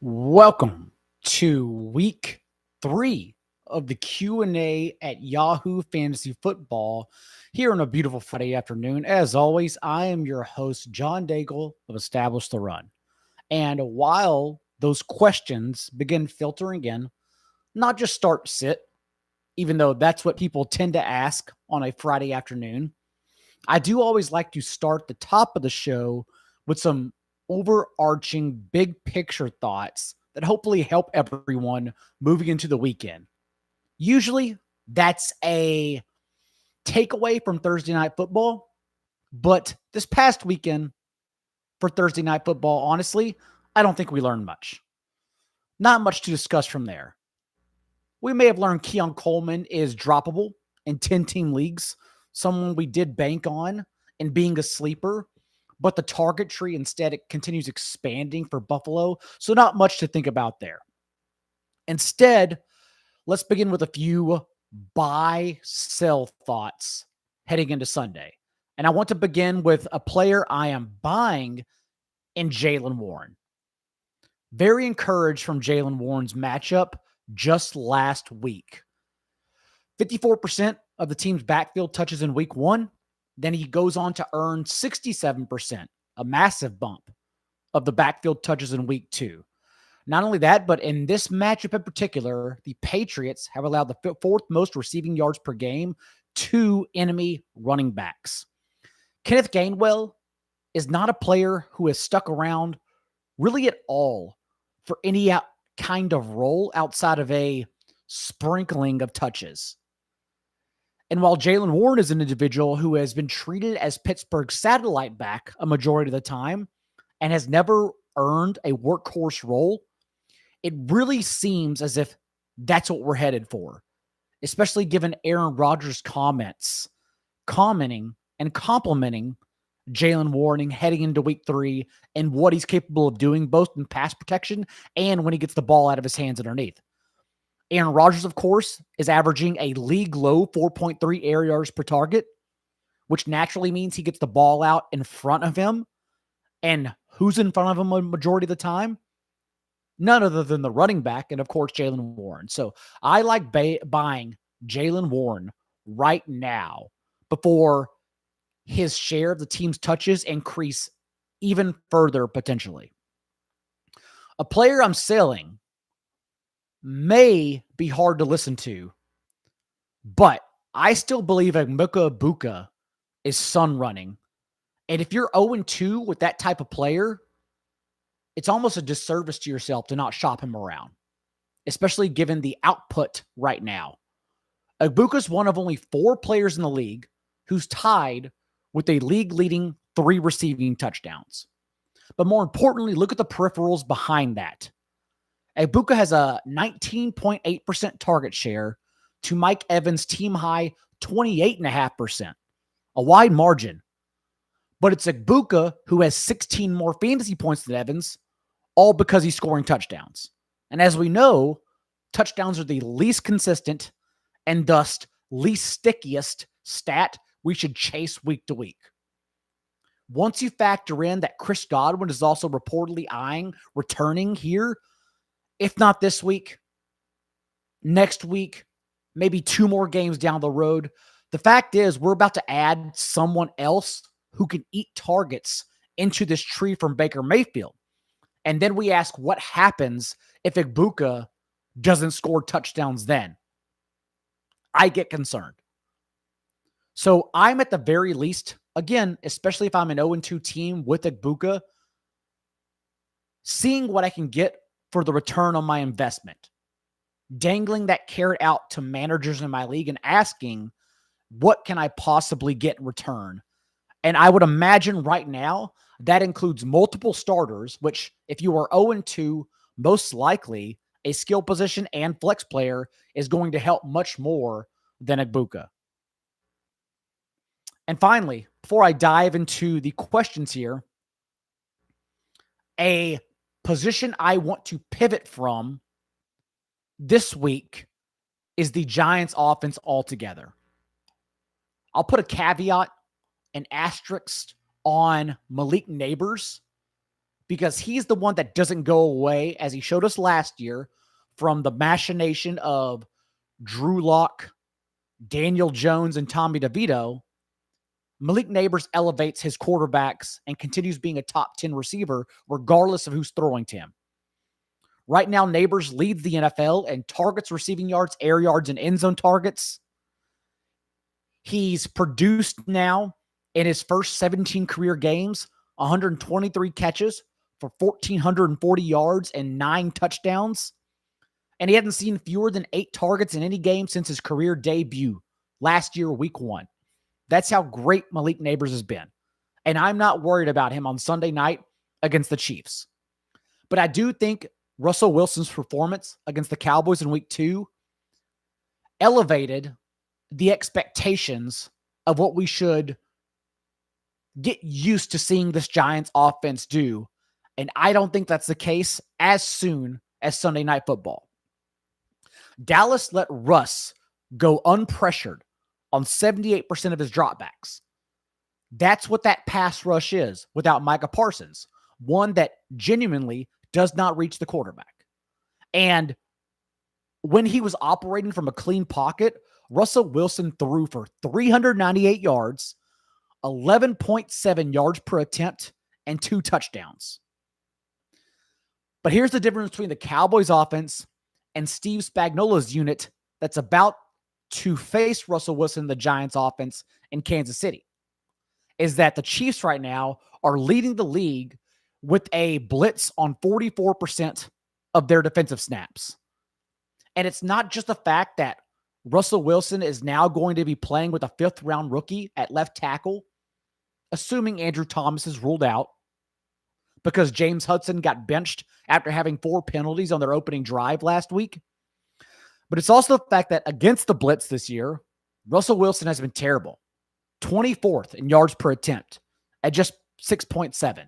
Welcome to week 3 of the Q&A at Yahoo Fantasy Football here on a beautiful Friday afternoon. As always, I am your host, John Daigle of Establish the Run. And while those questions begin filtering in, not just start sit, even though that's what people tend to ask on a Friday afternoon, I do always like to start the top of the show with some overarching big picture thoughts that hopefully help everyone moving into the weekend. Usually that's a takeaway from Thursday night football, but this past weekend for Thursday night football, honestly, I don't think we learned much. Not much to discuss from there. We may have learned Keon Coleman is droppable in 10-team leagues, someone we did bank on and being a sleeper, but the target tree instead it continues expanding for Buffalo, so not much to think about there. Instead, let's begin with a few buy-sell thoughts heading into Sunday. And I want to begin with a player I am buying in Jaylen Warren. Very encouraged from Jaylen Warren's matchup just last week. 54% of the team's backfield touches in week 1. Then he goes on to earn 67%, a massive bump of the backfield touches in week 2. Not only that, but in this matchup in particular, the Patriots have allowed the fourth most receiving yards per game to enemy running backs. Kenneth Gainwell is not a player who has stuck around really at all for any kind of role outside of a sprinkling of touches. And while Jaylen Warren is an individual who has been treated as Pittsburgh's satellite back a majority of the time and has never earned a workhorse role, it really seems as if that's what we're headed for, especially given Aaron Rodgers' commenting and complimenting Jaylen Warren heading into week 3 and what he's capable of doing, both in pass protection and when he gets the ball out of his hands underneath. Aaron Rodgers, of course, is averaging a league-low 4.3 air yards per target, which naturally means he gets the ball out in front of him. And who's in front of him a majority of the time? None other than the running back and, of course, Jaylen Warren. So I like buying Jaylen Warren right now before his share of the team's touches increase even further potentially. A player I'm selling may be hard to listen to, but I still believe Egbuka is sun running. And if you're 0-2 with that type of player, it's almost a disservice to yourself to not shop him around, especially given the output right now. Egbuka is one of only 4 players in the league who's tied with a league-leading 3 receiving touchdowns. But more importantly, look at the peripherals behind that. Egbuka has a 19.8% target share to Mike Evans' team-high 28.5%, a wide margin. But it's Egbuka who has 16 more fantasy points than Evans, all because he's scoring touchdowns. And as we know, touchdowns are the least consistent and thus least stickiest stat we should chase week to week. Once you factor in that Chris Godwin is also reportedly eyeing returning here, if not this week, next week, maybe 2 more games down the road, the fact is we're about to add someone else who can eat targets into this tree from Baker Mayfield. And then we ask what happens if Egbuka doesn't score touchdowns then. I get concerned. So I'm at the very least, again, especially if I'm an 0-2 team with Egbuka, seeing what I can get for the return on my investment. Dangling that carrot out to managers in my league and asking, what can I possibly get in return? And I would imagine right now that includes multiple starters, which if you are 0-2, most likely a skill position and flex player is going to help much more than Egbuka. And finally, before I dive into the questions here, a position I want to pivot from this week is the Giants offense altogether. I'll put a caveat, an asterisk on Malik Neighbors because he's the one that doesn't go away, as he showed us last year, from the machination of Drew Lock, Daniel Jones, and Tommy DeVito. Malik Neighbors elevates his quarterbacks and continues being a top 10 receiver regardless of who's throwing to him. Right now, Neighbors leads the NFL in targets, receiving yards, air yards, and end zone targets. He's produced now in his first 17 career games, 123 catches for 1,440 yards and 9 touchdowns. And he hasn't seen fewer than 8 targets in any game since his career debut last year, week 1. That's how great Malik Neighbors has been. And I'm not worried about him on Sunday night against the Chiefs. But I do think Russell Wilson's performance against the Cowboys in week 2 elevated the expectations of what we should get used to seeing this Giants offense do. And I don't think that's the case as soon as Sunday Night Football. Dallas let Russ go unpressured on 78% of his dropbacks. That's what that pass rush is without Micah Parsons, one that genuinely does not reach the quarterback. And when he was operating from a clean pocket, Russell Wilson threw for 398 yards, 11.7 yards per attempt, and 2 touchdowns. But here's the difference between the Cowboys offense and Steve Spagnuolo's unit that's about to face Russell Wilson, the Giants offense in Kansas City, is that the Chiefs right now are leading the league with a blitz on 44% of their defensive snaps. And it's not just the fact that Russell Wilson is now going to be playing with a 5th-round rookie at left tackle, assuming Andrew Thomas is ruled out, because James Hudson got benched after having 4 penalties on their opening drive last week. But it's also the fact that against the blitz this year, Russell Wilson has been terrible. 24th in yards per attempt at just 6.7.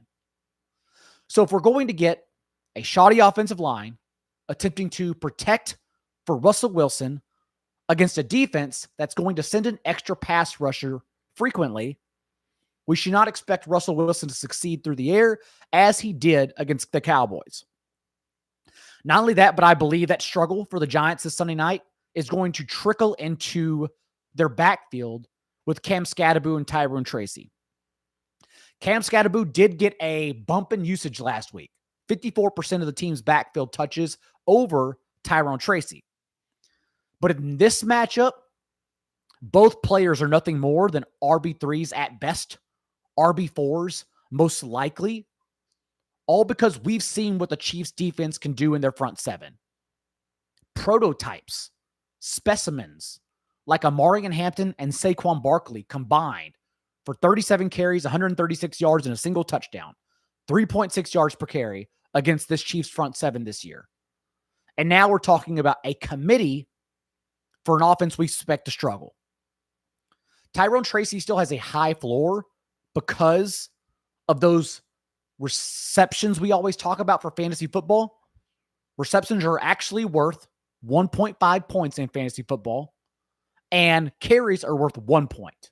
So if we're going to get a shoddy offensive line attempting to protect for Russell Wilson against a defense that's going to send an extra pass rusher frequently, we should not expect Russell Wilson to succeed through the air as he did against the Cowboys. Not only that, but I believe that struggle for the Giants this Sunday night is going to trickle into their backfield with Cam Skattebo and Tyrone Tracy. Cam Skattebo did get a bump in usage last week, 54% of the team's backfield touches over Tyrone Tracy. But in this matchup, both players are nothing more than RB3s at best, RB4s most likely, all because we've seen what the Chiefs defense can do in their front 7. Prototypes, specimens, like Amarian Hampton and Saquon Barkley combined for 37 carries, 136 yards, and a single touchdown, 3.6 yards per carry against this Chiefs front 7 this year. And now we're talking about a committee for an offense we expect to struggle. Tyrone Tracy still has a high floor because of those receptions we always talk about for fantasy football. Receptions are actually worth 1.5 points in fantasy football, and carries are worth 1 point.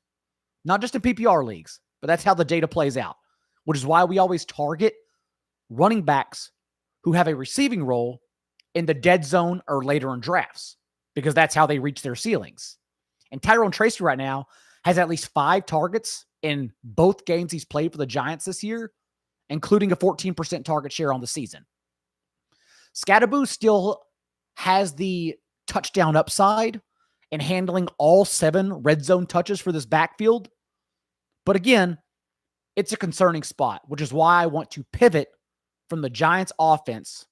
Not just in PPR leagues, but that's how the data plays out, which is why we always target running backs who have a receiving role in the dead zone or later in drafts, because that's how they reach their ceilings. And Tyrone Tracy right now has at least 5 targets in both games he's played for the Giants this year, including a 14% target share on the season. Skattebo still has the touchdown upside in handling all 7 red zone touches for this backfield. But again, it's a concerning spot, which is why I want to pivot from the Giants offense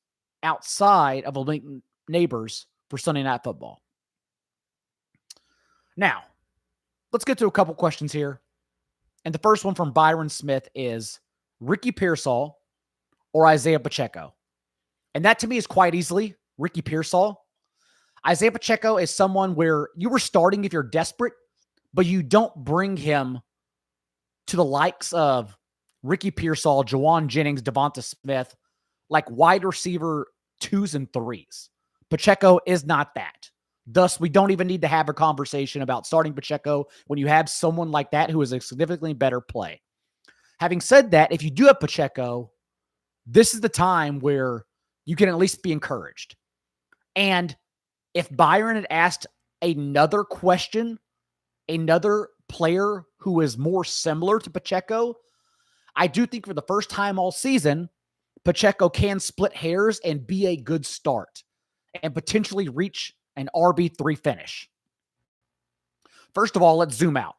outside of Malik Neighbors for Sunday Night Football. Now, let's get to a couple questions here. And the first one from Byron Smith is Ricky Pearsall or Isaiah Pacheco. And that to me is quite easily Ricky Pearsall. Isaiah Pacheco is someone where you were starting if you're desperate, but you don't bring him to the likes of Ricky Pearsall, Jawan Jennings, Devonta Smith, like wide receiver 2s and 3s. Pacheco is not that. Thus, we don't even need to have a conversation about starting Pacheco when you have someone like that who is a significantly better play. Having said that, if you do have Pacheco, this is the time where you can at least be encouraged. And if Byron had asked another question, another player who is more similar to Pacheco, I do think for the first time all season, Pacheco can split hairs and be a good start and potentially reach an RB3 finish. First of all, let's zoom out.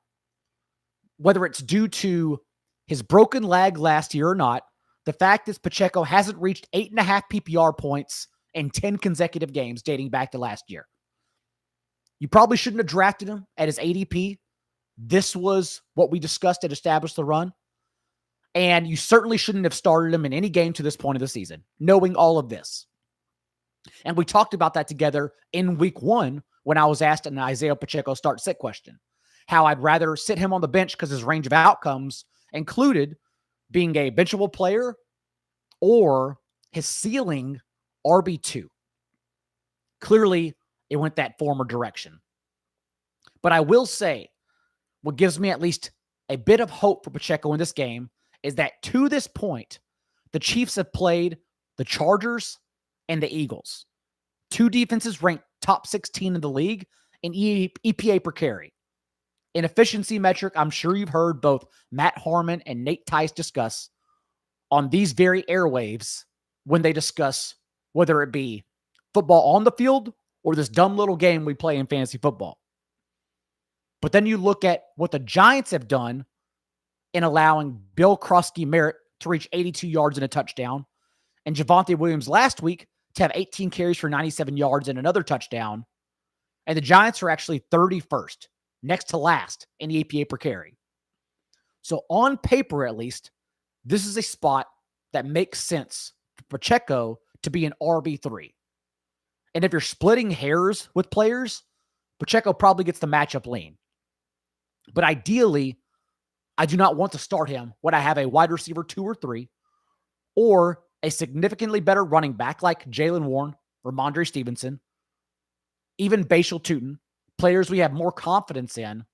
Whether it's due to his broken leg last year or not, the fact is Pacheco hasn't reached 8.5 PPR points in 10 consecutive games dating back to last year. You probably shouldn't have drafted him at his ADP. This was what we discussed at Establish the Run. And you certainly shouldn't have started him in any game to this point of the season, knowing all of this. And we talked about that together in week 1 when I was asked an Isaiah Pacheco start-sit question. How I'd rather sit him on the bench because his range of outcomes included being a benchable player or his ceiling RB2. Clearly, it went that former direction. But I will say, what gives me at least a bit of hope for Pacheco in this game is that to this point, the Chiefs have played the Chargers and the Eagles. 2 defenses ranked top 16 in the league in EPA per carry. An efficiency metric I'm sure you've heard both Matt Harmon and Nate Tice discuss on these very airwaves when they discuss whether it be football on the field or this dumb little game we play in fantasy football. But then you look at what the Giants have done in allowing Bill Krosky-Merritt to reach 82 yards and a touchdown, and Javonte Williams last week to have 18 carries for 97 yards and another touchdown. And the Giants are actually 31st, next to last in the EPA per carry. So on paper, at least, this is a spot that makes sense for Pacheco to be an RB3. And if you're splitting hairs with players, Pacheco probably gets the matchup lean. But ideally, I do not want to start him when I have a wide receiver 2 or 3 or a significantly better running back like Jaylen Warren or Ramondre Stevenson, even Bashal Tutin, players we have more confidence in.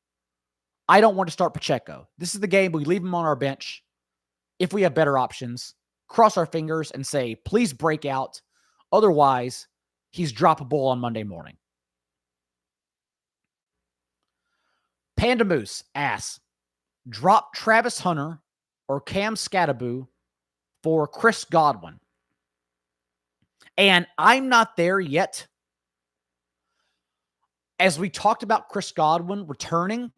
I don't want to start Pacheco. This is the game we leave him on our bench if we have better options, cross our fingers and say, please break out. Otherwise, he's droppable on Monday morning. Panda Moose asks, drop Travis Hunter or Cam Skattebo for Chris Godwin. And I'm not there yet. As we talked about Chris Godwin returning,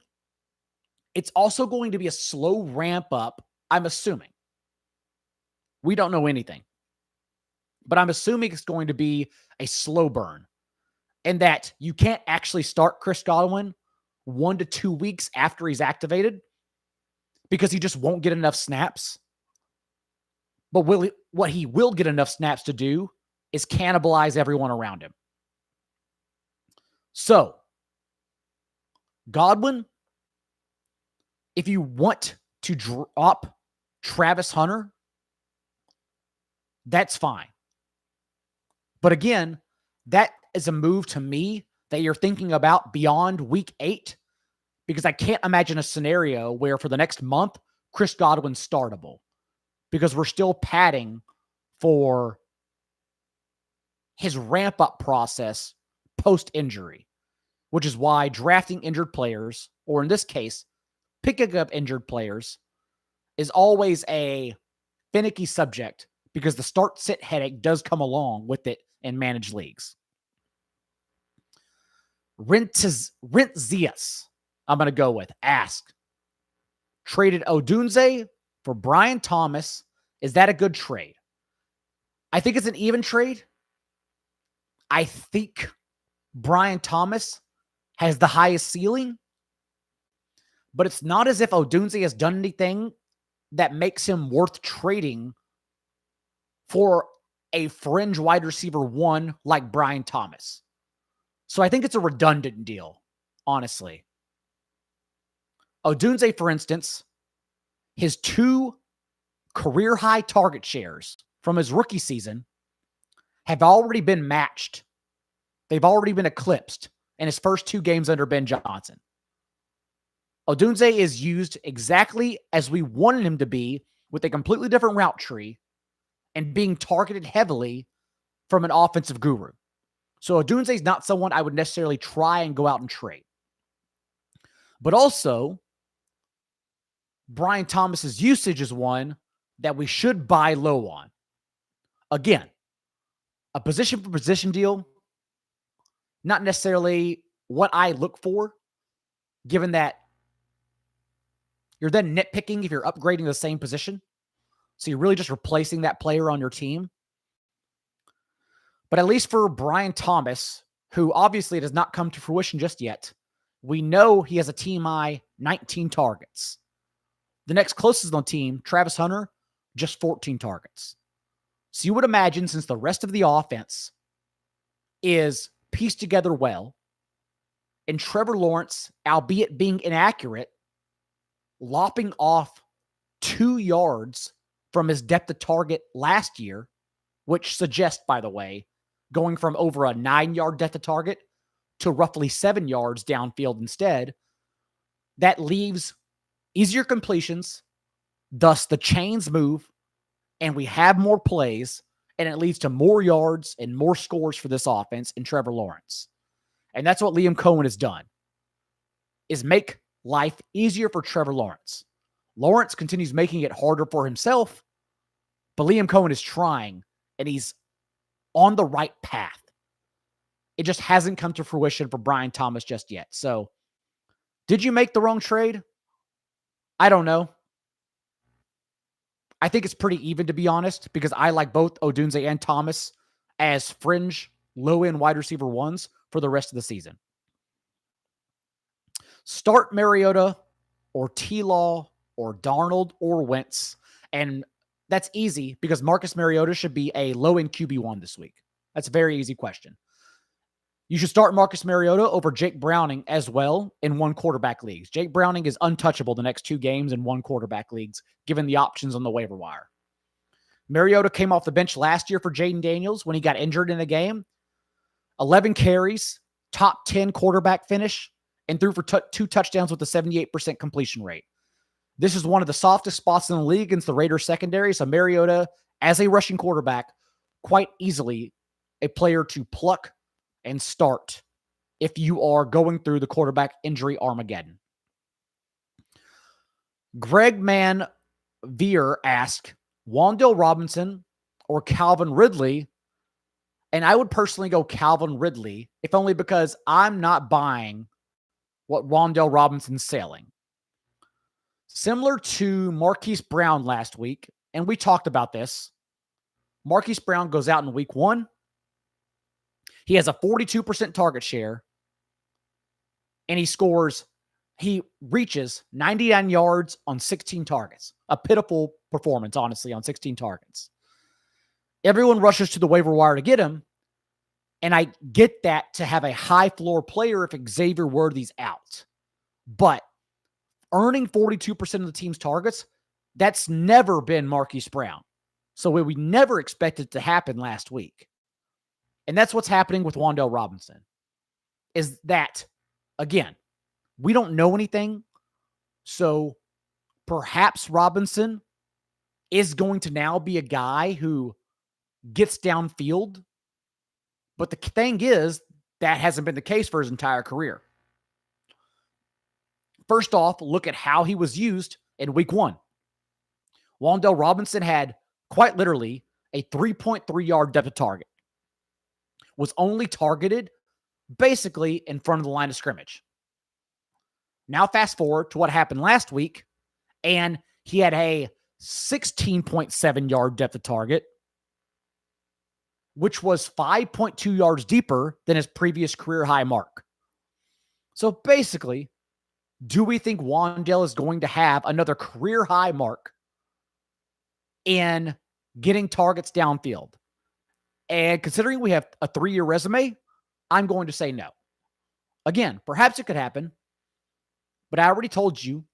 it's also going to be a slow ramp up, I'm assuming. We don't know anything. But I'm assuming it's going to be a slow burn. And that you can't actually start Chris Godwin 1 to 2 weeks after he's activated because he just won't get enough snaps. But what he will get enough snaps to do is cannibalize everyone around him. So, Godwin, if you want to drop Travis Hunter, that's fine. But again, that is a move to me that you're thinking about beyond week 8, because I can't imagine a scenario where for the next month, Chris Godwin's startable, because we're still padding for his ramp-up process post-injury, which is why drafting injured players, or in this case, picking up injured players, is always a finicky subject because the start-sit headache does come along with it in managed leagues. Rentzias, I'm going to go with, ask, traded Odunze for Brian Thomas. Is that a good trade? I think it's an even trade. I think Brian Thomas has the highest ceiling, but it's not as if Odunze has done anything that makes him worth trading for a fringe wide receiver 1 like Brian Thomas. So I think it's a redundant deal, honestly. Odunze, for instance, his 2 career-high target shares from his rookie season have already been matched. They've already been eclipsed in his first 2 games under Ben Johnson. Odunze is used exactly as we wanted him to be, with a completely different route tree and being targeted heavily from an offensive guru. So Odunze is not someone I would necessarily try and go out and trade. But also, Brian Thomas's usage is one that we should buy low on. Again, a position for position deal, not necessarily what I look for, given that you're then nitpicking if you're upgrading the same position. So you're really just replacing that player on your team. But at least for Brian Thomas, who obviously does not come to fruition just yet, we know he has a team high 19 targets. The next closest on the team, Travis Hunter, just 14 targets. So you would imagine, since the rest of the offense is pieced together well, and Trevor Lawrence, albeit being inaccurate, lopping off 2 yards from his depth of target last year, which suggests, by the way, going from over a 9-yard depth of target to roughly 7 yards downfield instead, that leaves easier completions, thus the chains move, and we have more plays, and it leads to more yards and more scores for this offense in Trevor Lawrence. And that's what Liam Cohen has done, is make life easier for Trevor Lawrence. Lawrence continues making it harder for himself, but Liam Cohen is trying, and he's on the right path. It just hasn't come to fruition for Brian Thomas just yet. So, did you make the wrong trade? I don't know. I think it's pretty even, to be honest, because I like both Odunze and Thomas as fringe, low-end wide receiver ones for the rest of the season. Start Mariota or T-Law or Darnold or Wentz, and that's easy because Marcus Mariota should be a low-end QB1 this week. That's a very easy question. You should start Marcus Mariota over Jake Browning as well in one quarterback leagues. Jake Browning is untouchable the next 2 games in one quarterback leagues, given the options on the waiver wire. Mariota came off the bench last year for Jaden Daniels when he got injured in a game. 11 carries, top 10 quarterback finish, and threw for 2 touchdowns with a 78% completion rate. This is one of the softest spots in the league against the Raiders secondary, so Mariota, as a rushing quarterback, quite easily a player to pluck and start if you are going through the quarterback injury Armageddon. Greg Man Veer asked, Wan'Dale Robinson or Calvin Ridley? And I would personally go Calvin Ridley, if only because I'm not buying what Wan'Dale Robinson's selling. Similar to Marquise Brown last week, and we talked about this, Marquise Brown goes out in week 1. He has a 42% target share, and he reaches 99 yards on 16 targets. A pitiful performance, honestly, on 16 targets. Everyone rushes to the waiver wire to get him, and I get that to have a high floor player if Xavier Worthy's out. But earning 42% of the team's targets, that's never been Marquise Brown. So we never expected it to happen last week. And that's what's happening with Wan'Dale Robinson, is that, again, we don't know anything. So perhaps Robinson is going to now be a guy who gets downfield. But the thing is, that hasn't been the case for his entire career. First off, look at how he was used in week 1. Wan'Dale Robinson had quite literally a 3.3-yard depth of target. Was only targeted basically in front of the line of scrimmage. Now fast forward to what happened last week, and he had a 16.7-yard depth of target, which was 5.2 yards deeper than his previous career high mark. So basically, do we think Wan'Dale is going to have another career high mark in getting targets downfield? And considering we have a 3-year resume, I'm going to say no. Again, perhaps it could happen, but I already told you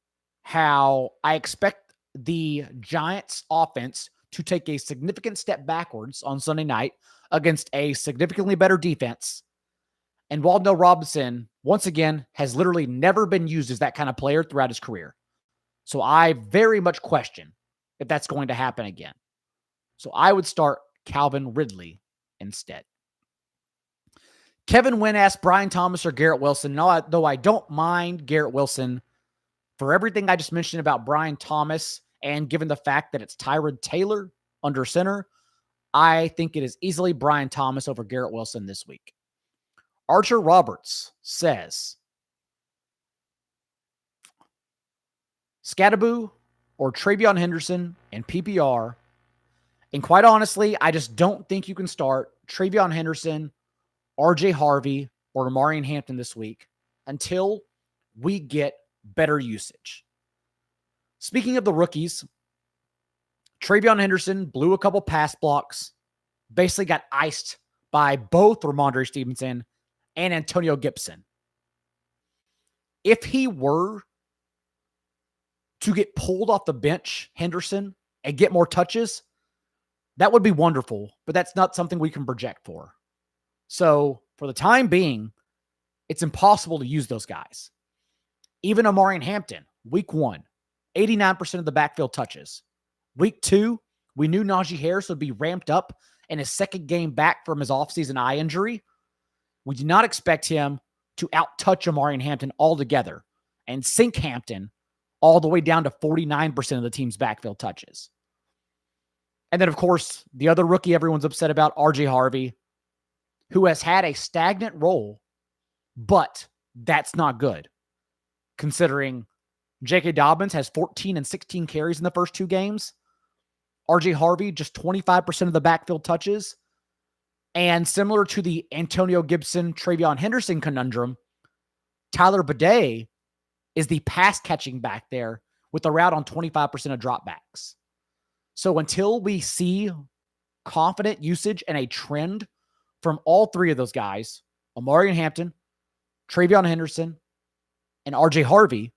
how I expect the Giants offense to take a significant step backwards on Sunday night against a significantly better defense. And Wan'Dale Robinson, once again, has literally never been used as that kind of player throughout his career. So I very much question if that's going to happen again. So I would start Calvin Ridley instead. Kevin Wynn asked Brian Thomas or Garrett Wilson. No, though I don't mind Garrett Wilson for everything I just mentioned about Brian Thomas, and given the fact that it's Tyrod Taylor under center, I think it is easily Brian Thomas over Garrett Wilson this week. Archer Roberts says, Scattaboo or Travion Henderson and PPR. And quite honestly, I just don't think you can start Travion Henderson, RJ Harvey, or Amarian Hampton this week until we get better usage. Speaking of the rookies, Travion Henderson blew a couple pass blocks, basically got iced by both Ramondre Stevenson and Antonio Gibson. If he were to get pulled off the bench, Henderson, and get more touches, that would be wonderful, but that's not something we can project for. So for the time being, it's impossible to use those guys. Even Amarian Hampton, week 1, 89% of the backfield touches. Week 2, we knew Najee Harris would be ramped up in his second game back from his offseason eye injury. We do not expect him to out-touch Amarian Hampton altogether and sink Hampton all the way down to 49% of the team's backfield touches. And then, of course, the other rookie everyone's upset about, RJ Harvey, who has had a stagnant role, but that's not good, considering J.K. Dobbins has 14 and 16 carries in the first 2 games. RJ Harvey, just 25% of the backfield touches. And similar to the Antonio Gibson, Travion Henderson conundrum, Tyler Bidet is the pass-catching back there with a route on 25% of dropbacks. So until we see confident usage and a trend from all 3 of those guys, Amarian Hampton, Travion Henderson, and RJ Harvey,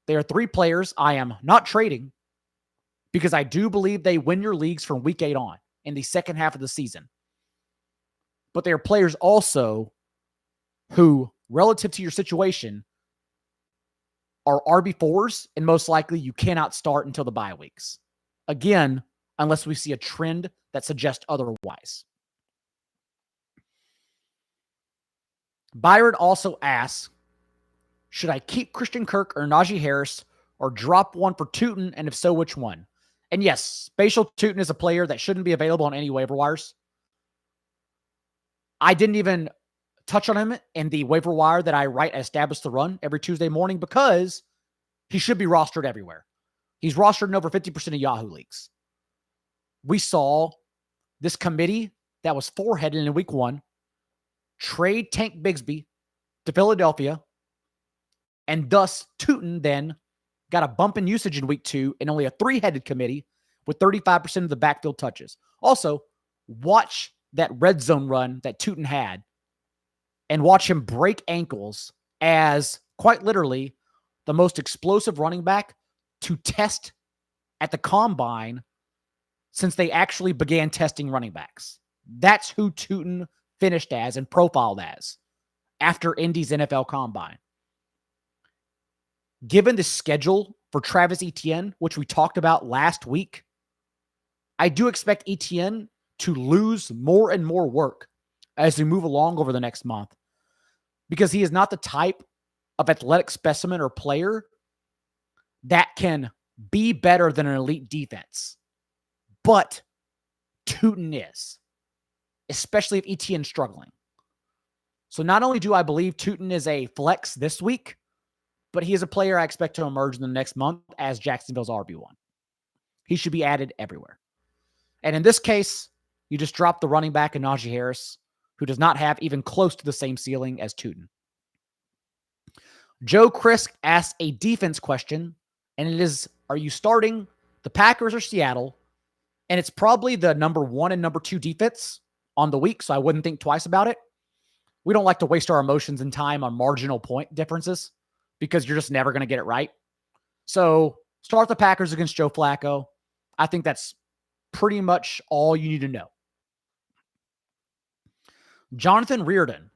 they are 3 players I am not trading because I do believe they win your leagues from week 8 on in the second half of the season. But they are players also who, relative to your situation, are RB4s, and most likely you cannot start until the bye weeks. Again, unless we see a trend that suggests otherwise. Byron also asks, should I keep Christian Kirk or Najee Harris or drop one for Tootin, and if so, which one? And yes, Spatial Tootin is a player that shouldn't be available on any waiver wires. I didn't even touch on him in the waiver wire that I write at Establish the Run every Tuesday morning because he should be rostered everywhere. He's rostered in over 50% of Yahoo leagues. We saw this committee that was 4-headed in week 1 trade Tank Bigsby to Philadelphia, and thus Tootin then got a bump in usage in week 2 and only a 3-headed committee with 35% of the backfield touches. Also, watch that red zone run that Tootin had and watch him break ankles as quite literally the most explosive running back to test at the combine since they actually began testing running backs. That's who Tootin finished as and profiled as after Indy's NFL combine. Given the schedule for Travis Etienne, which we talked about last week, I do expect Etienne to lose more and more work as we move along over the next month because he is not the type of athletic specimen or player that can be better than an elite defense. But Tootin is, especially if Etienne's struggling. So not only do I believe Tootin is a flex this week, but he is a player I expect to emerge in the next month as Jacksonville's RB1. He should be added everywhere. And in this case, you just drop the running back in Najee Harris, who does not have even close to the same ceiling as Tootin. Joe Crisk asks a defense question, and it is, are you starting the Packers or Seattle? And it's probably the number 1 and number 2 defense on the week, so I wouldn't think twice about it. We don't like to waste our emotions and time on marginal point differences because you're just never going to get it right. So start the Packers against Joe Flacco. I think that's pretty much all you need to know. Jonathan Reardon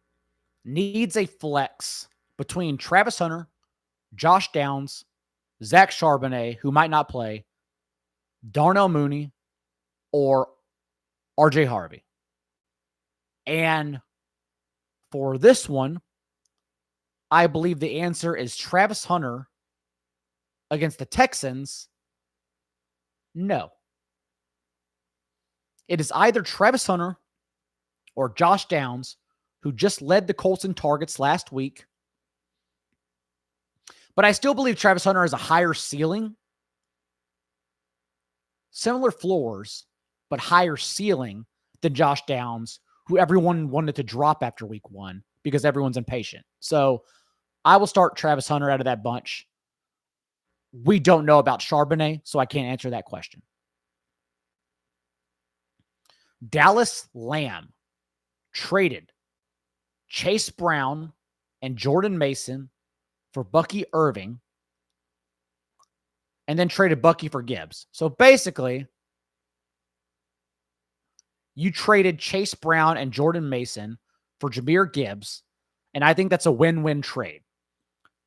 needs a flex between Travis Hunter, Josh Downs, Zach Charbonnet, who might not play, Darnell Mooney, or RJ Harvey. And for this one, I believe the answer is Travis Hunter against the Texans. No. It is either Travis Hunter or Josh Downs, who just led the Colts in targets last week. But I still believe Travis Hunter has a higher ceiling, similar floors, but higher ceiling than Josh Downs, who everyone wanted to drop after week 1 because everyone's impatient. So I will start Travis Hunter out of that bunch. We don't know about Charbonnet, so I can't answer that question. Dallas Lamb traded Chase Brown and Jordan Mason for Bucky Irving, and then traded Bucky for Gibbs. So basically, you traded Chase Brown and Jordan Mason for Jahmyr Gibbs, and I think that's a win-win trade,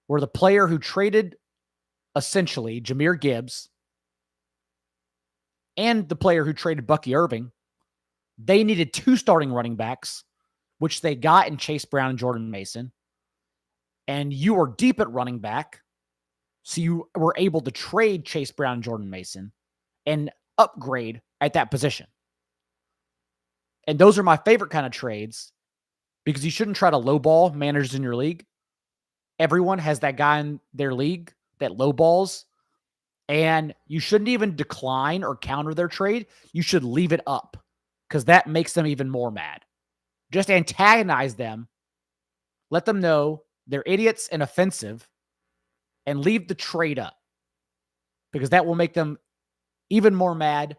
where the player who traded essentially Jahmyr Gibbs and the player who traded Bucky Irving, they needed 2 starting running backs, which they got in Chase Brown and Jordan Mason. And you were deep at running back, so you were able to trade Chase Brown and Jordan Mason and upgrade at that position. And those are my favorite kind of trades because you shouldn't try to lowball managers in your league. Everyone has that guy in their league that lowballs, and you shouldn't even decline or counter their trade. You should leave it up because that makes them even more mad. Just antagonize them, let them know they're idiots and offensive, and leave the trade up because that will make them even more mad,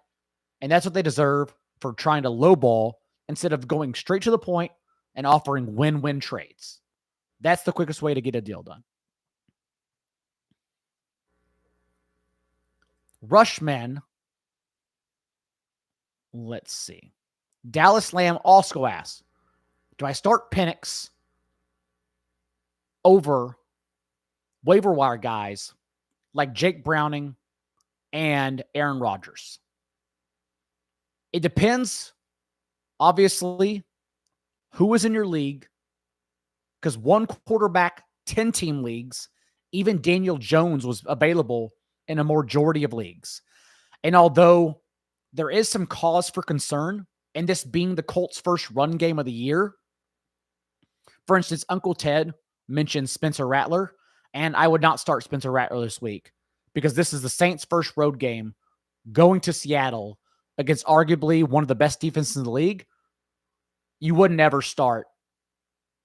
and that's what they deserve for trying to lowball instead of going straight to the point and offering win-win trades. That's the quickest way to get a deal done. Rushman, let's see. Dallas Lamb also asks, do I start Penix over waiver wire guys like Jake Browning and Aaron Rodgers? It depends, obviously, who is in your league, because 1 quarterback, 10-team leagues, even Daniel Jones was available in a majority of leagues. And although there is some cause for concern, and this being the Colts' first run game of the year, for instance, Uncle Ted mentioned Spencer Rattler, and I would not start Spencer Rattler this week because this is the Saints' first road game going to Seattle against arguably one of the best defenses in the league. You would never start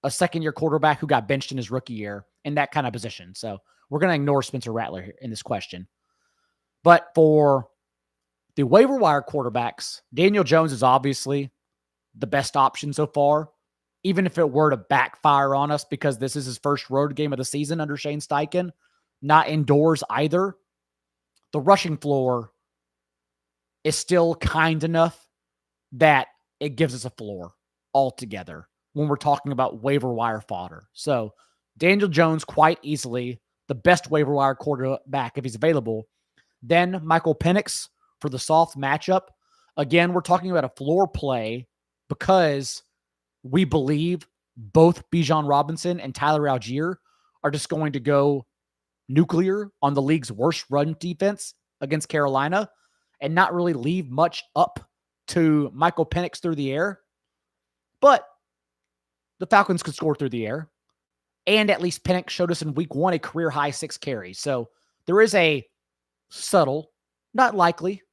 a second-year quarterback who got benched in his rookie year in that kind of position. So we're going to ignore Spencer Rattler here in this question. But for the waiver wire quarterbacks, Daniel Jones is obviously the best option so far, even if it were to backfire on us because this is his first road game of the season under Shane Steichen, not indoors either. The rushing floor is still kind enough that it gives us a floor altogether when we're talking about waiver wire fodder. So Daniel Jones quite easily the best waiver wire quarterback if he's available. Then Michael Penix for the soft matchup. Again, we're talking about a floor play because we believe both Bijan Robinson and Tyler Algier are just going to go nuclear on the league's worst run defense against Carolina and not really leave much up to Michael Penix through the air. But the Falcons could score through the air. And at least Penix showed us in week 1 a career-high 6 carries. So there is a subtle, not likely,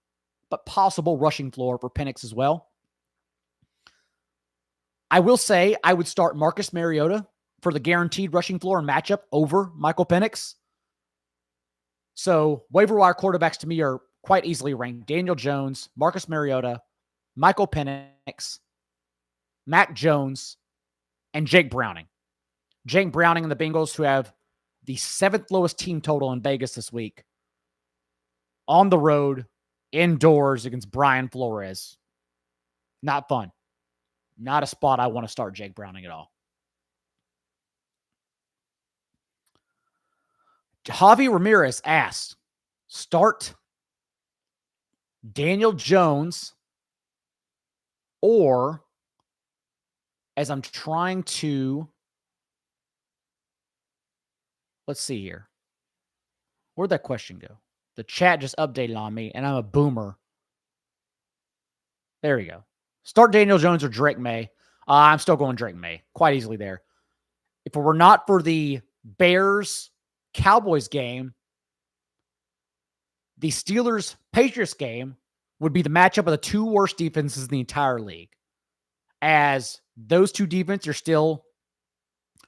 but possible rushing floor for Penix as well. I will say I would start Marcus Mariota for the guaranteed rushing floor and matchup over Michael Penix. So waiver wire quarterbacks to me are quite easily ranked. Daniel Jones, Marcus Mariota, Michael Penix, Mac Jones, and Jake Browning. Jake Browning and the Bengals, who have the 7th lowest team total in Vegas this week, on the road, indoors against Brian Flores. Not fun. Not a spot I want to start Jake Browning at all. Javi Ramirez asks, start Daniel Jones Or as I'm trying to, let's see here. Where'd that question go? The chat just updated on me, and I'm a boomer. There we go. Start Daniel Jones or Drake May. I'm still going Drake May. Quite easily there. If it were not for the Bears-Cowboys game, the Steelers-Patriots game would be the matchup of the two worst defenses in the entire league, as those two defenses are still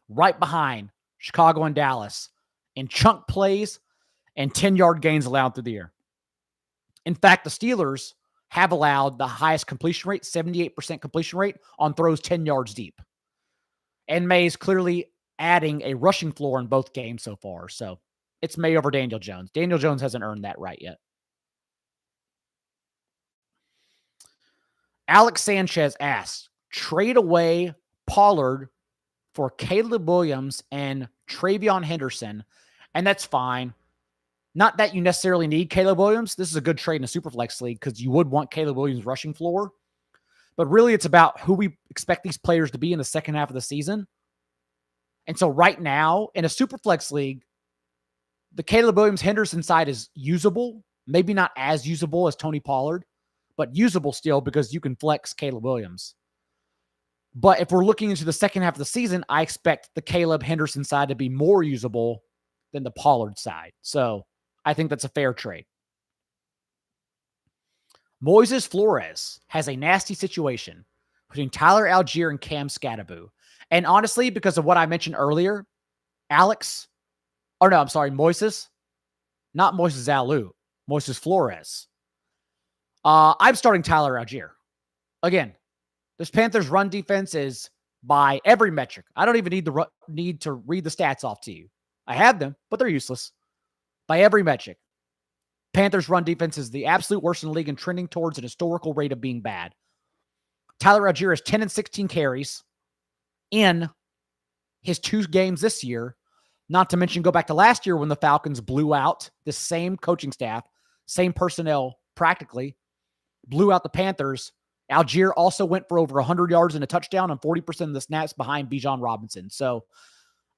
right behind Chicago and Dallas in chunk plays and 10-yard gains allowed through the air. In fact, the Steelers have allowed the highest completion rate, 78% completion rate on throws 10 yards deep. And May is clearly adding a rushing floor in both games so far. So it's May over Daniel Jones. Daniel Jones hasn't earned that right yet. Alex Sanchez asks, trade away Pollard for Caleb Williams and Travion Henderson, and that's fine. Not that you necessarily need Caleb Williams. This is a good trade in a Superflex league because you would want Caleb Williams' rushing floor. But really, it's about who we expect these players to be in the second half of the season. And so right now, in a Superflex league, the Caleb Williams-Henderson side is usable. Maybe not as usable as Tony Pollard, but usable still because you can flex Caleb Williams. But if we're looking into the second half of the season, I expect the Caleb Henderson side to be more usable than the Pollard side. So I think that's a fair trade. Moises Flores has a nasty situation between Tyler Algier and Cam Scatterbo. And honestly, because of what I mentioned earlier, Moises, not Moises Alou, Moises Flores. I'm starting Tyler Algier. Again, this Panthers run defense is by every metric. I don't even need to read the stats off to you. I have them, but they're useless. By every metric, Panthers run defense is the absolute worst in the league and trending towards an historical rate of being bad. Tyler Algier has 10 and 16 carries in his 2 games this year. Not to mention, go back to last year when the Falcons blew out the same coaching staff, same personnel practically, blew out the Panthers. Algier also went for over 100 yards and a touchdown on 40% of the snaps behind Bijan Robinson. So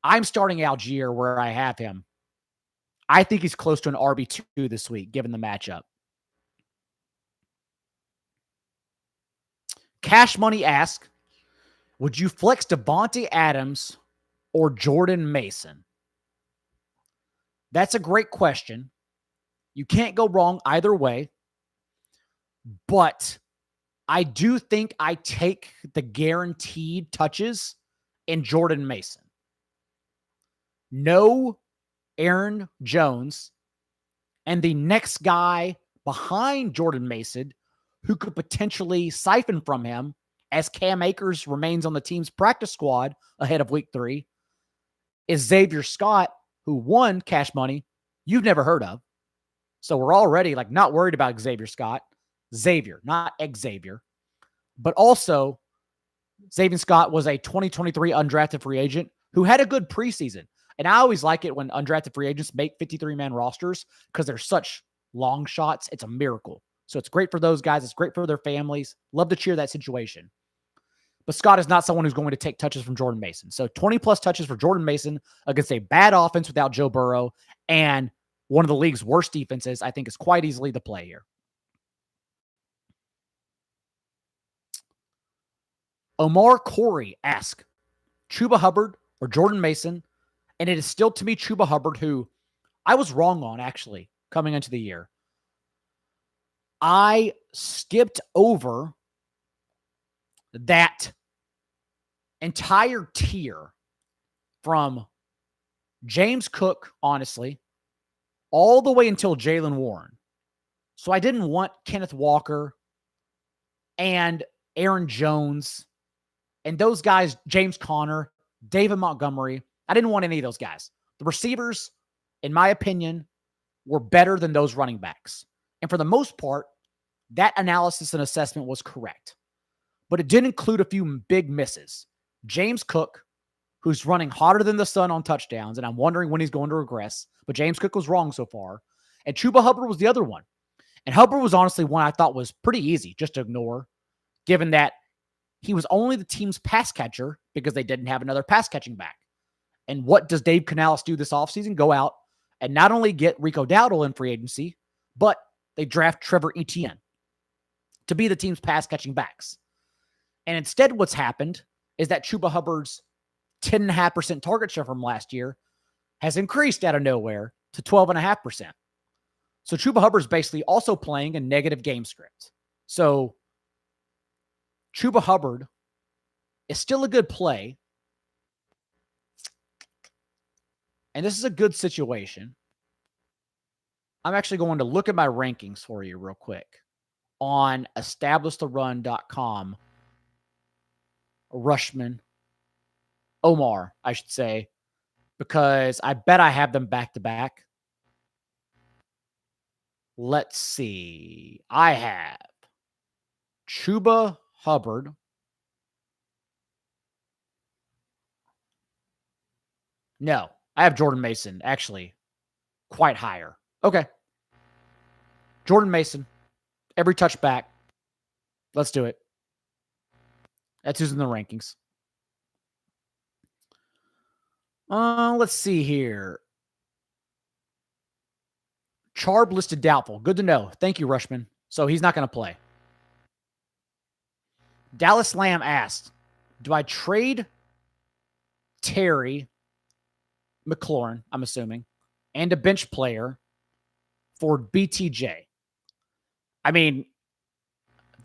I'm starting Algier where I have him. I think he's close to an RB2 this week, given the matchup. Cash Money asks, would you flex Devontae Adams or Jordan Mason? That's a great question. You can't go wrong either way. But I do think I take the guaranteed touches in Jordan Mason. No Aaron Jones, and the next guy behind Jordan Mason who could potentially siphon from him as Cam Akers remains on the team's practice squad ahead of week 3 is Xavier Scott, who won Cash Money you've never heard of. So we're already not worried about Xavier Scott. Xavier, not Xavier. But also, Xavier Scott was a 2023 undrafted free agent who had a good preseason. And I always like it when undrafted free agents make 53-man rosters because they're such long shots. It's a miracle. So it's great for those guys. It's great for their families. Love to cheer that situation. But Scott is not someone who's going to take touches from Jordan Mason. So 20-plus touches for Jordan Mason against a bad offense without Joe Burrow and one of the league's worst defenses, I think is quite easily the play here. Omar Corey asks, Chuba Hubbard or Jordan Mason? And it is still, to me, Chuba Hubbard, who I was wrong on, actually, coming into the year. I skipped over that entire tier from James Cook, honestly, all the way until Jaylen Warren. So I didn't want Kenneth Walker and Aaron Jones and those guys, James Conner, David Montgomery. I didn't want any of those guys. The receivers, in my opinion, were better than those running backs. And for the most part, that analysis and assessment was correct. But it did include a few big misses. James Cook, who's running hotter than the sun on touchdowns, and I'm wondering when he's going to regress. But James Cook was wrong so far. And Chuba Hubbard was the other one. And Hubbard was honestly one I thought was pretty easy just to ignore, given that he was only the team's pass catcher because they didn't have another pass catching back. And what does Dave Canales do this offseason? Go out and not only get Rico Dowdle in free agency, but they draft Trevor Etienne to be the team's pass catching backs. And instead, what's happened is that Chuba Hubbard's 10.5% target share from last year has increased out of nowhere to 12.5%. So Chuba Hubbard's basically also playing a negative game script. So Chuba Hubbard is still a good play. And this is a good situation. I'm actually going to look at my rankings for you real quick on establishtheRun.com. Rushman, Omar, I should say, because I bet I have them back to back. Let's see. I have Chuba Hubbard. No, I have Jordan Mason actually quite higher. Okay. Jordan Mason, every touchback. Let's do it. That's who's in the rankings. Let's see here. Charb listed doubtful. Good to know. Thank you, Rushman. So he's not going to play. Dallas Lamb asked, do I trade Terry McLaurin, I'm assuming, and a bench player for BTJ? I mean,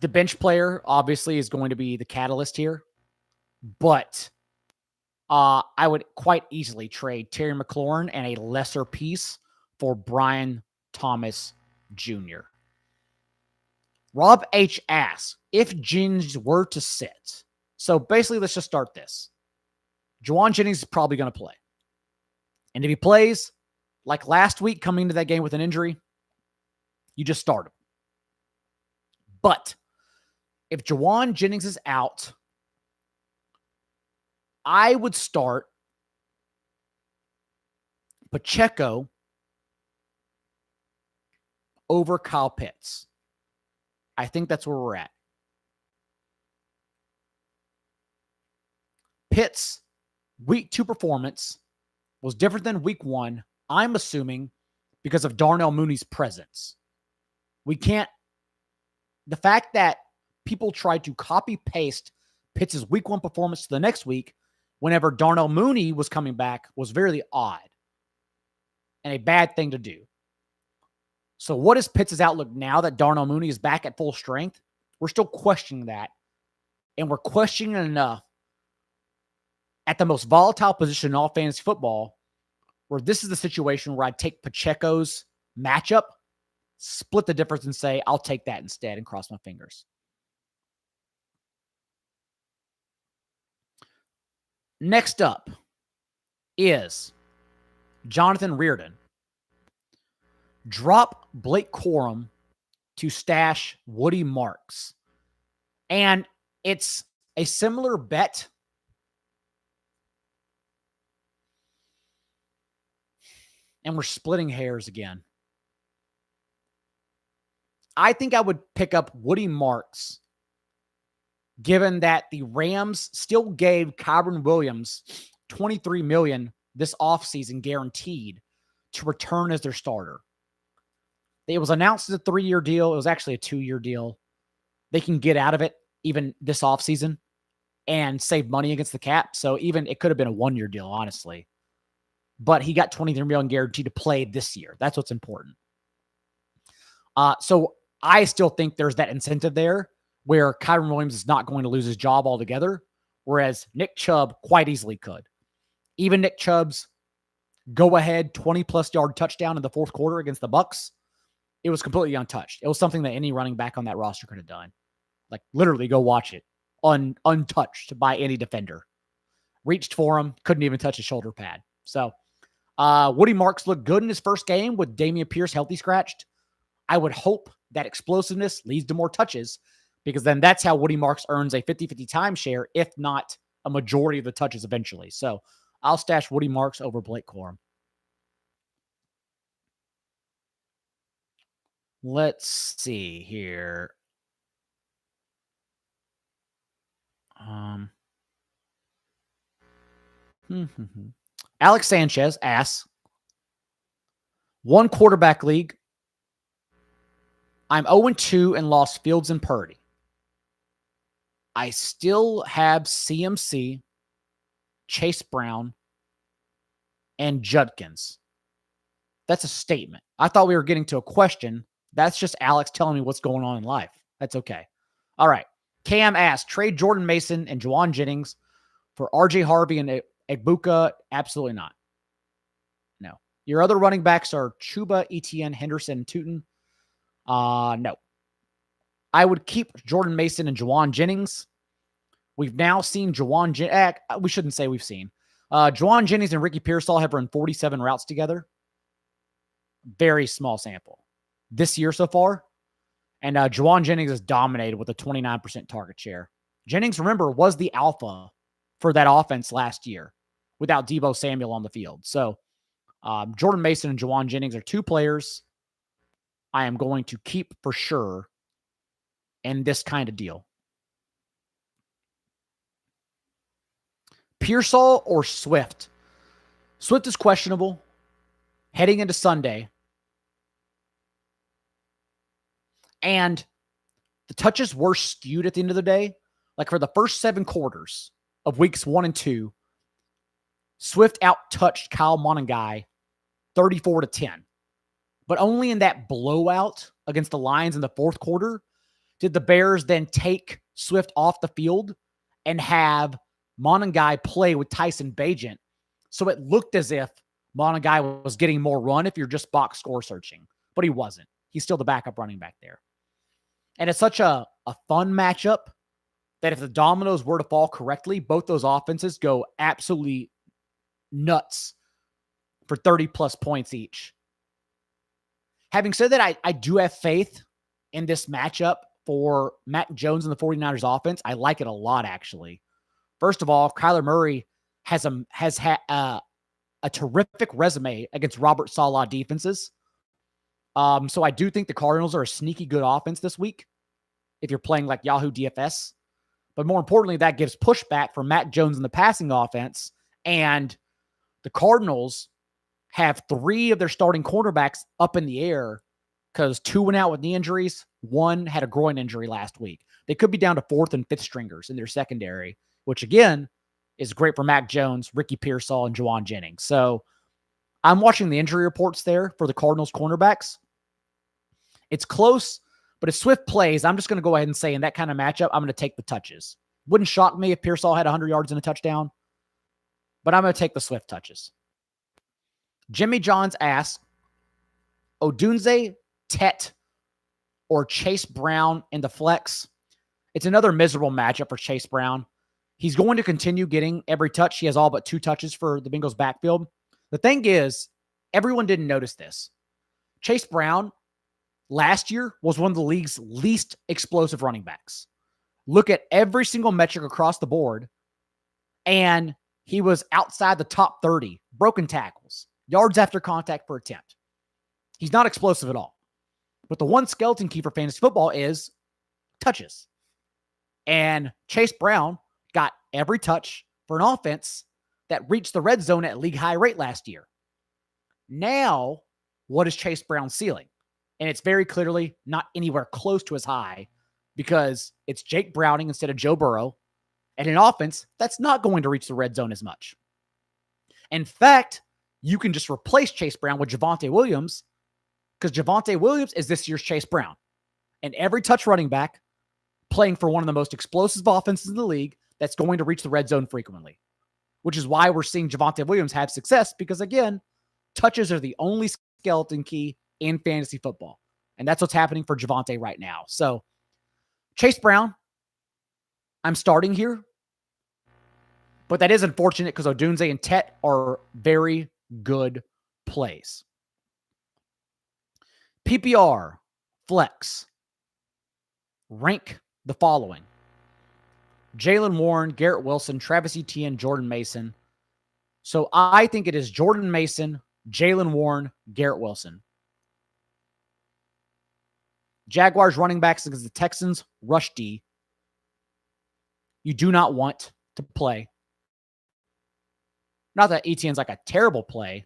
the bench player obviously is going to be the catalyst here, but I would quite easily trade Terry McLaurin and a lesser piece for Brian Thomas Jr. Rob H. asks, if Jennings were to sit, so basically let's just start this. Juwan Jennings is probably going to play. And if he plays, like last week coming into that game with an injury, you just start him. But if Juwan Jennings is out, I would start Pacheco over Kyle Pitts. I think that's where we're at. Pitts' week 2 performance was different than week 1, I'm assuming, because of Darnell Mooney's presence. The fact that people tried to copy-paste Pitts' week 1 performance to the next week whenever Darnell Mooney was coming back was very odd and a bad thing to do. So what is Pitts' outlook now that Darnell Mooney is back at full strength? We're still questioning that. And we're questioning enough at the most volatile position in all fantasy football, where this is the situation where I'd take Pacheco's matchup, split the difference and say, I'll take that instead and cross my fingers. Next up is Jonathan Reardon. Drop Blake Corum to stash Woody Marks. And it's a similar bet. And we're splitting hairs again. I think I would pick up Woody Marks, given that the Rams still gave Kyron Williams $23 million this offseason guaranteed to return as their starter. It was announced as a 3-year deal. It was actually a 2-year deal. They can get out of it even this offseason and save money against the cap. So even it could have been a 1-year deal, honestly. But he got $23 million guaranteed to play this year. That's what's important. So I still think there's that incentive there where Kyron Williams is not going to lose his job altogether, whereas Nick Chubb quite easily could. Even Nick Chubb's go-ahead 20-plus yard touchdown in the fourth quarter against the Bucs, it was completely untouched. It was something that any running back on that roster could have done. Like, literally go watch it. Untouched by any defender. Reached for him, couldn't even touch his shoulder pad. So, Woody Marks looked good in his first game with Dameon Pierce healthy scratched. I would hope that explosiveness leads to more touches, because then that's how Woody Marks earns a 50-50 timeshare, if not a majority of the touches eventually. So I'll stash Woody Marks over Blake Corum. Let's see here. Alex Sanchez asks, one quarterback league. I'm 0-2 and lost Fields and Purdy. I still have CMC, Chase Brown, and Judkins. That's a statement. I thought we were getting to a question. That's just Alex telling me what's going on in life. That's okay. All right. Cam asks, trade Jordan Mason and Juwan Jennings for RJ Harvey and Egbuka? Absolutely not. No. Your other running backs are Chuba, Etienne, Henderson, and Tootin. No. I would keep Jordan Mason and Juwan Jennings. We've now seen Juwan Jennings. We shouldn't say we've seen. Juwan Jennings and Ricky Pearsall have run 47 routes together. Very small sample this year so far. And Juwan Jennings has dominated with a 29% target share. Jennings, remember, was the alpha for that offense last year without Deebo Samuel on the field. So Jordan Mason and Juwan Jennings are two players I am going to keep for sure in this kind of deal. Pearsall or Swift? Swift is questionable heading into Sunday. And the touches were skewed at the end of the day. Like for the first 7 quarters of weeks 1 and 2, Swift out-touched Kyle Monangai 34-10. But only in that blowout against the Lions in the fourth quarter did the Bears then take Swift off the field and have Monangai play with Tyson Bagent. So it looked as if Monangai was getting more run if you're just box score searching. But he wasn't. He's still the backup running back there. And it's such a fun matchup that if the dominoes were to fall correctly, both those offenses go absolutely nuts for 30-plus points each. Having said that, I do have faith in this matchup for Mac Jones and the 49ers offense. I like it a lot, actually. First of all, Kyler Murray has had a terrific resume against Robert Saleh defenses. So I do think the Cardinals are a sneaky good offense this week if you're playing like Yahoo DFS. But more importantly, that gives pushback for Mac Jones in the passing offense. And the Cardinals have 3 of their starting quarterbacks up in the air because 2 went out with knee injuries. 1 had a groin injury last week. They could be down to 4th and 5th stringers in their secondary, which again is great for Mac Jones, Ricky Pearsall, and Juwan Jennings. So I'm watching the injury reports there for the Cardinals cornerbacks. It's close, but if Swift plays, I'm just going to go ahead and say in that kind of matchup, I'm going to take the touches. Wouldn't shock me if Pearsall had 100 yards and a touchdown, but I'm going to take the Swift touches. Jimmy Johns asks, Odunze, Tet, or Chase Brown in the flex? It's another miserable matchup for Chase Brown. He's going to continue getting every touch. He has all but 2 touches for the Bengals backfield. The thing is, everyone didn't notice this. Chase Brown last year was one of the league's least explosive running backs. Look at every single metric across the board, and he was outside the top 30. Broken tackles, yards after contact per attempt. He's not explosive at all. But the one skeleton key for fantasy football is touches. And Chase Brown got every touch for an offense that reached the red zone at league high rate last year. Now, what is Chase Brown's ceiling? And it's very clearly not anywhere close to as high because it's Jake Browning instead of Joe Burrow and an offense that's not going to reach the red zone as much. In fact, you can just replace Chase Brown with Javonte Williams because Javonte Williams is this year's Chase Brown. And every touch running back playing for one of the most explosive offenses in the league that's going to reach the red zone frequently, which is why we're seeing Javonte Williams have success because, again, touches are the only skeleton key in fantasy football. And that's what's happening for Javonte right now. So Chase Brown, I'm starting here. But that is unfortunate because Odunze and Tet are very good plays. PPR, flex, rank the following. Jalen Warren, Garrett Wilson, Travis Etienne, Jordan Mason. So I think it is Jordan Mason, Jalen Warren, Garrett Wilson. Jaguars running backs against the Texans, rush D. you do not want to play. Not that Etienne's like a terrible play,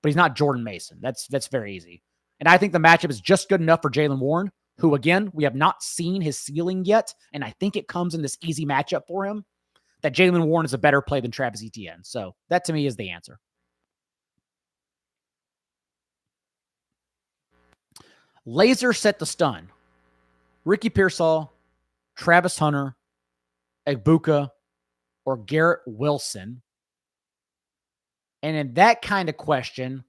but he's not Jordan Mason. That's very easy. And I think the matchup is just good enough for Jaylen Warren, who, again, we have not seen his ceiling yet, and I think it comes in this easy matchup for him, that Jaylen Warren is a better play than Travis Etienne. So that, to me, is the answer. Laser set to stun. Ricky Pearsall, Travis Hunter, Egbuka, or Garrett Wilson. And in that kind of question,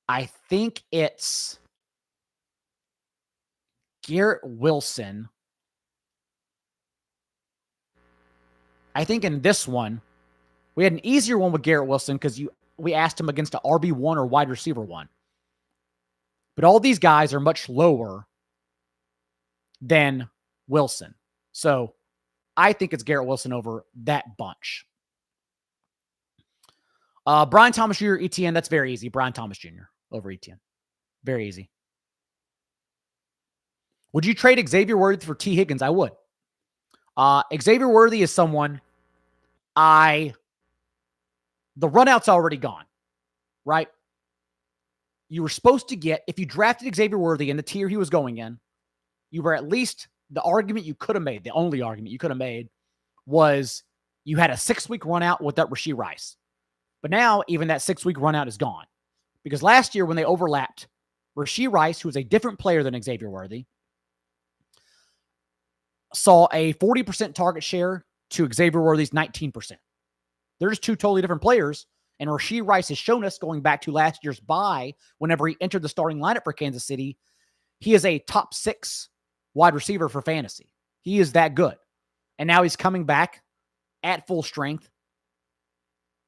I think it's Garrett Wilson. I think in this one, we had an easier one with Garrett Wilson because we asked him against an RB1 or wide receiver 1. But all these guys are much lower than Wilson. So I think it's Garrett Wilson over that bunch. Brian Thomas Jr., Etienne, that's very easy. Brian Thomas Jr. over Etienne. Very easy. Would you trade Xavier Worthy for T. Higgins? I would. Xavier Worthy is someone the runout's already gone, right? You were supposed to get, if you drafted Xavier Worthy in the tier he was going in, you were at least, the argument you could have made, the only argument you could have made was you had a 6-week run out without Rashee Rice. But now even that 6-week run out is gone. Because last year when they overlapped, Rashee Rice, who was a different player than Xavier Worthy, saw a 40% target share to Xavier Worthy's 19%. They're just two totally different players. And Rashee Rice has shown us, going back to last year's bye, whenever he entered the starting lineup for Kansas City, he is a top 6 wide receiver for fantasy. He is that good. And now he's coming back at full strength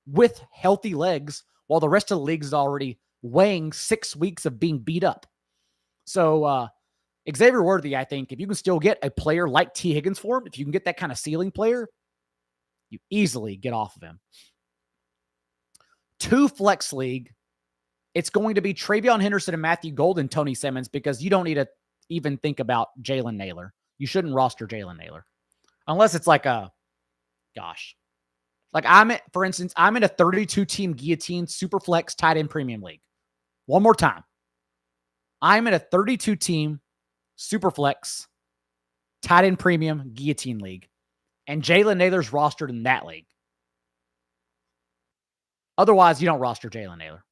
with healthy legs, while the rest of the league is already weighing 6 weeks of being beat up. So Xavier Worthy, I think, if you can still get a player like T. Higgins for him, if you can get that kind of ceiling player, you easily get off of him. 2 flex league, it's going to be Travion Henderson and Matthew Golden, Tony Simmons, because you don't need to even think about Jalen Naylor. You shouldn't roster Jalen Naylor. Unless it's like for instance, I'm in a 32-team guillotine super flex tight end premium league. One more time. I'm in a 32-team super flex tight end premium guillotine league. And Jalen Naylor's rostered in that league. Otherwise, you don't roster Jalen Naylor.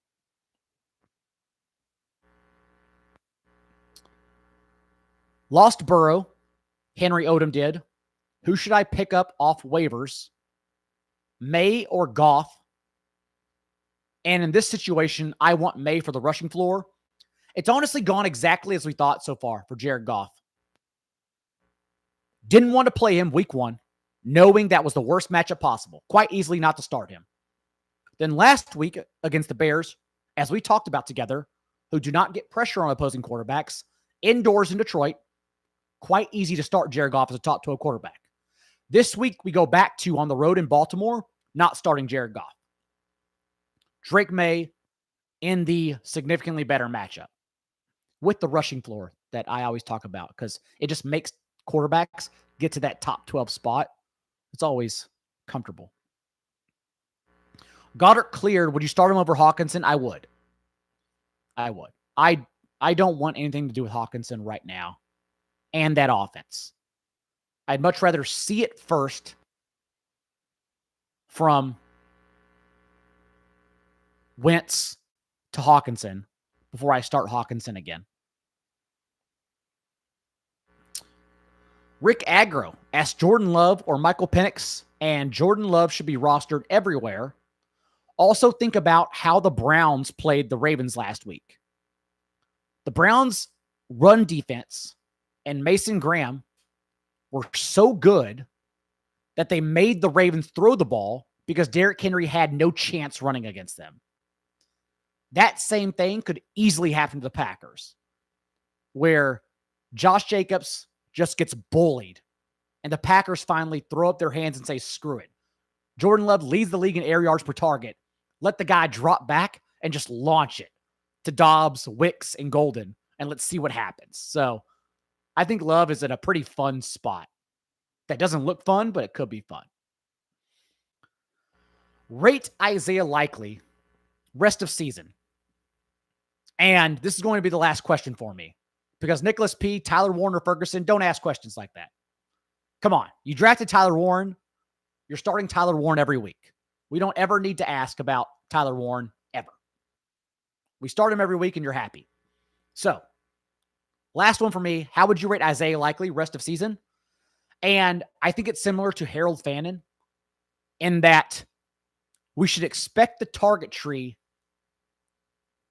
Lost Burrow. Henry Odom did. Who should I pick up off waivers? May or Goff? And in this situation, I want May for the rushing floor. It's honestly gone exactly as we thought so far for Jared Goff. Didn't want to play him week 1, knowing that was the worst matchup possible. Quite easily not to start him. Then last week against the Bears, as we talked about together, who do not get pressure on opposing quarterbacks, indoors in Detroit, quite easy to start Jared Goff as a top 12 quarterback. This week, we go back to on the road in Baltimore, not starting Jared Goff. Drake May in the significantly better matchup with the rushing floor that I always talk about, because it just makes quarterbacks get to that top 12 spot. It's always comfortable. Goddard cleared. Would you start him over Hawkinson? I would. I don't want anything to do with Hawkinson right now and that offense. I'd much rather see it first from Wentz to Hawkinson before I start Hawkinson again. Rick Agro asked Jordan Love or Michael Penix, and Jordan Love should be rostered everywhere. Also think about how the Browns played the Ravens last week. The Browns' run defense and Mason Graham were so good that they made the Ravens throw the ball because Derrick Henry had no chance running against them. That same thing could easily happen to the Packers, where Josh Jacobs just gets bullied and the Packers finally throw up their hands and say, screw it. Jordan Love leads the league in air yards per target. Let the guy drop back and just launch it to Dobbs, Wicks, and Golden, and let's see what happens. So I think Love is in a pretty fun spot. That doesn't look fun, but it could be fun. Rate Isaiah Likely rest of season. And this is going to be the last question for me because Nicholas P., Tyler Warren, or Ferguson, don't ask questions like that. Come on. You drafted Tyler Warren. You're starting Tyler Warren every week. We don't ever need to ask about Tyler Warren ever. We start him every week and you're happy. So, last one for me. How would you rate Isaiah Likely rest of season? And I think it's similar to Harold Fannin in that we should expect the target tree,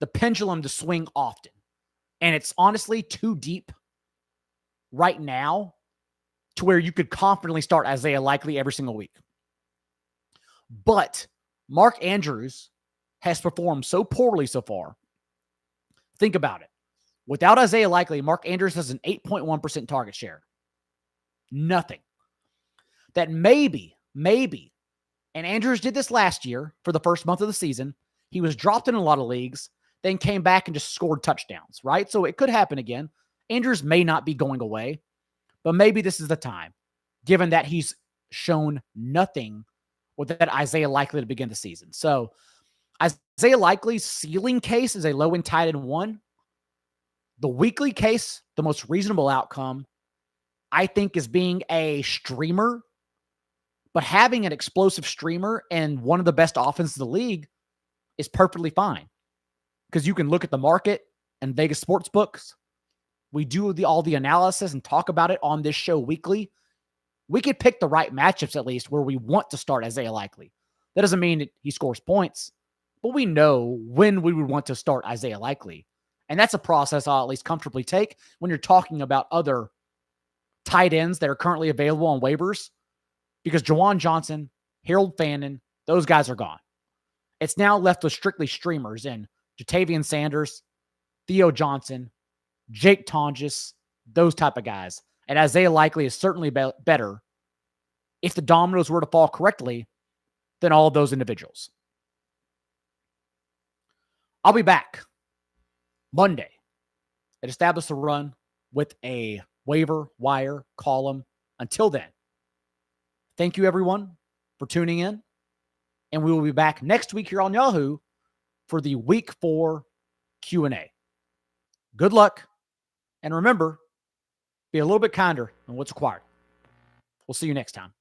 the pendulum, to swing often. And it's honestly too deep right now to where you could confidently start Isaiah Likely every single week. But Mark Andrews has performed so poorly so far. Think about it. Without Isaiah Likely, Mark Andrews has an 8.1% target share. Nothing. That maybe, and Andrews did this last year for the first month of the season. He was dropped in a lot of leagues, then came back and just scored touchdowns, right? So it could happen again. Andrews may not be going away, but maybe this is the time, given that he's shown nothing with that Isaiah Likely to begin the season. So Isaiah Likely's ceiling case is a low end tight end 1. The weekly case, the most reasonable outcome, I think, is being a streamer. But having an explosive streamer and one of the best offenses in the league is perfectly fine. Because you can look at the market and Vegas sports books. We do all the analysis and talk about it on this show weekly. We could pick the right matchups at least where we want to start Isaiah Likely. That doesn't mean that he scores points, but we know when we would want to start Isaiah Likely. And that's a process I'll at least comfortably take when you're talking about other tight ends that are currently available on waivers, because Juwan Johnson, Harold Fannin, those guys are gone. It's now left with strictly streamers in Jatavian Sanders, Theo Johnson, Jake Tonjes, those type of guys. And Isaiah Likely is certainly better if the dominoes were to fall correctly than all of those individuals. I'll be back Monday at Establish the Run with a waiver wire column. Until then, thank you everyone for tuning in. And we will be back next week here on Yahoo for the Week 4 Q&A. Good luck. And remember, be a little bit kinder than what's required. We'll see you next time.